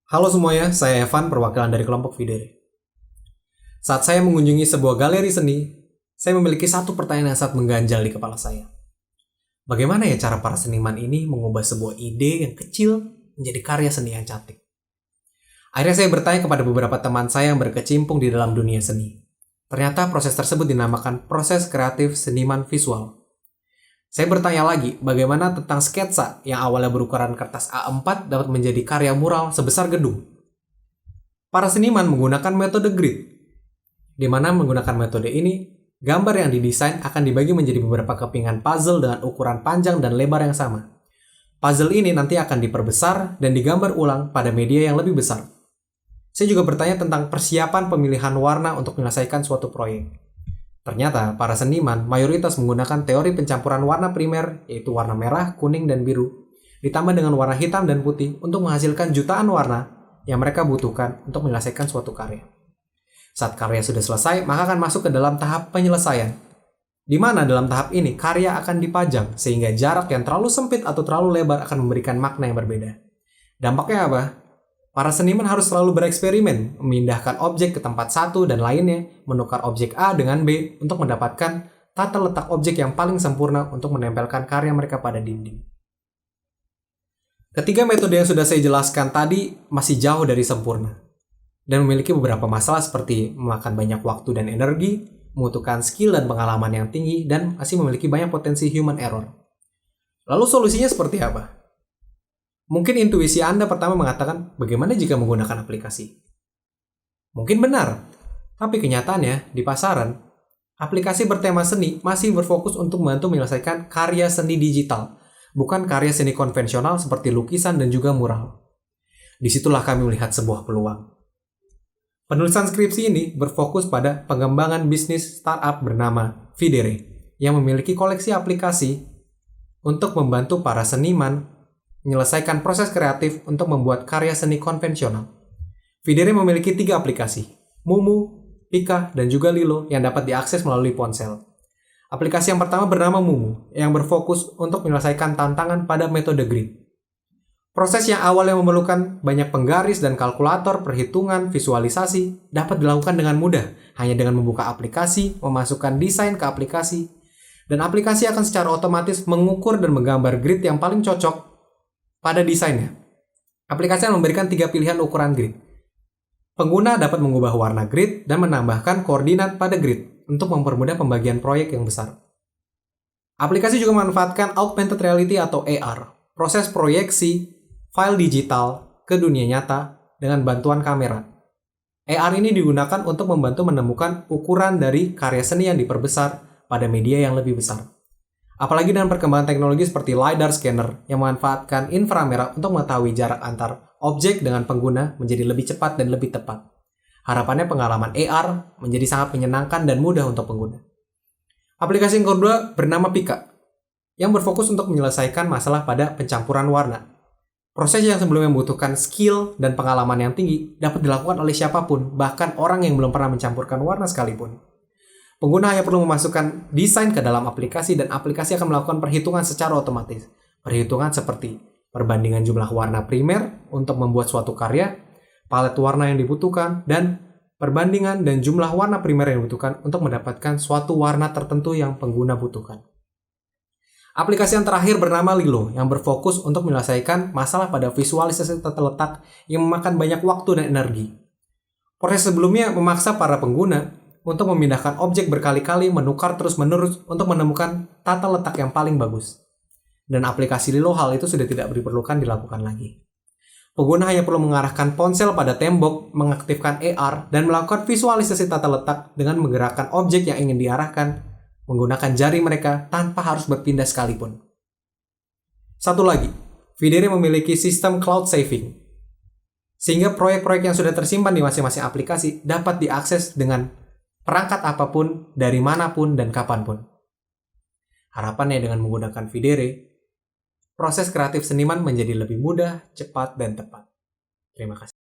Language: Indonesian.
Halo semuanya, saya Evan, perwakilan dari kelompok Videre. Saat saya mengunjungi sebuah galeri seni, saya memiliki satu pertanyaan yang sangat mengganjal di kepala saya. Bagaimana ya cara para seniman ini mengubah sebuah ide yang kecil menjadi karya seni yang cantik? Akhirnya saya bertanya kepada beberapa teman saya yang berkecimpung di dalam dunia seni. Ternyata proses tersebut dinamakan proses kreatif seniman visual. Saya bertanya lagi, bagaimana tentang sketsa yang awalnya berukuran kertas A4 dapat menjadi karya mural sebesar gedung? Para seniman menggunakan metode grid, di mana menggunakan metode ini, gambar yang didesain akan dibagi menjadi beberapa kepingan puzzle dengan ukuran panjang dan lebar yang sama. Puzzle ini nanti akan diperbesar dan digambar ulang pada media yang lebih besar. Saya juga bertanya tentang persiapan pemilihan warna untuk menyelesaikan suatu proyek. Ternyata, para seniman mayoritas menggunakan teori pencampuran warna primer, yaitu warna merah, kuning, dan biru, ditambah dengan warna hitam dan putih untuk menghasilkan jutaan warna yang mereka butuhkan untuk menyelesaikan suatu karya. Saat karya sudah selesai, maka akan masuk ke dalam tahap penyelesaian, di mana dalam tahap ini karya akan dipajang sehingga jarak yang terlalu sempit atau terlalu lebar akan memberikan makna yang berbeda. Dampaknya apa? Para seniman harus selalu bereksperimen, memindahkan objek ke tempat satu dan lainnya, menukar objek A dengan B untuk mendapatkan tata letak objek yang paling sempurna untuk menempelkan karya mereka pada dinding. Ketiga metode yang sudah saya jelaskan tadi masih jauh dari sempurna, dan memiliki beberapa masalah seperti memakan banyak waktu dan energi, membutuhkan skill dan pengalaman yang tinggi, dan masih memiliki banyak potensi human error. Lalu solusinya seperti apa? Mungkin intuisi Anda pertama mengatakan, bagaimana jika menggunakan aplikasi? Mungkin benar, tapi kenyataannya di pasaran, aplikasi bertema seni masih berfokus untuk membantu menyelesaikan karya seni digital, bukan karya seni konvensional seperti lukisan dan juga mural. Disitulah kami melihat sebuah peluang. Penulisan skripsi ini berfokus pada pengembangan bisnis startup bernama Videre, yang memiliki koleksi aplikasi untuk membantu para seniman menyelesaikan proses kreatif untuk membuat karya seni konvensional. Videre memiliki 3 aplikasi, Mumu, Pika, dan juga Lilo yang dapat diakses melalui ponsel. Aplikasi yang pertama bernama Mumu, yang berfokus untuk menyelesaikan tantangan pada metode grid. Proses yang awalnya memerlukan banyak penggaris dan kalkulator, perhitungan, visualisasi, dapat dilakukan dengan mudah, hanya dengan membuka aplikasi, memasukkan desain ke aplikasi, dan aplikasi akan secara otomatis mengukur dan menggambar grid yang paling cocok pada desainnya. Aplikasi akan memberikan 3 pilihan ukuran grid. Pengguna dapat mengubah warna grid dan menambahkan koordinat pada grid untuk mempermudah pembagian proyek yang besar. Aplikasi juga memanfaatkan augmented reality atau AR, proses proyeksi file digital ke dunia nyata dengan bantuan kamera. AR ini digunakan untuk membantu menemukan ukuran dari karya seni yang diperbesar pada media yang lebih besar. Apalagi dengan perkembangan teknologi seperti LiDAR scanner yang memanfaatkan inframerah untuk mengetahui jarak antar objek dengan pengguna menjadi lebih cepat dan lebih tepat. Harapannya pengalaman AR menjadi sangat menyenangkan dan mudah untuk pengguna. Aplikasi yang kedua bernama Pika, yang berfokus untuk menyelesaikan masalah pada pencampuran warna. Proses yang sebelumnya membutuhkan skill dan pengalaman yang tinggi dapat dilakukan oleh siapapun, bahkan orang yang belum pernah mencampurkan warna sekalipun. Pengguna hanya perlu memasukkan desain ke dalam aplikasi dan aplikasi akan melakukan perhitungan secara otomatis. Perhitungan seperti perbandingan jumlah warna primer untuk membuat suatu karya, palet warna yang dibutuhkan, dan perbandingan dan jumlah warna primer yang dibutuhkan untuk mendapatkan suatu warna tertentu yang pengguna butuhkan. Aplikasi yang terakhir bernama Lilo yang berfokus untuk menyelesaikan masalah pada visualisasi tata letak yang memakan banyak waktu dan energi. Proses sebelumnya memaksa para pengguna untuk memindahkan objek berkali-kali, menukar terus-menerus untuk menemukan tata letak yang paling bagus. Dan aplikasi Lilo hal itu sudah tidak diperlukan dilakukan lagi. Pengguna hanya perlu mengarahkan ponsel pada tembok, mengaktifkan AR, dan melakukan visualisasi tata letak dengan menggerakkan objek yang ingin diarahkan, menggunakan jari mereka tanpa harus berpindah sekalipun. Satu lagi, Videre memiliki sistem cloud saving, sehingga proyek-proyek yang sudah tersimpan di masing-masing aplikasi dapat diakses dengan perangkat apapun, dari manapun, dan kapanpun. Harapannya dengan menggunakan Videre, proses kreatif seniman menjadi lebih mudah, cepat, dan tepat. Terima kasih.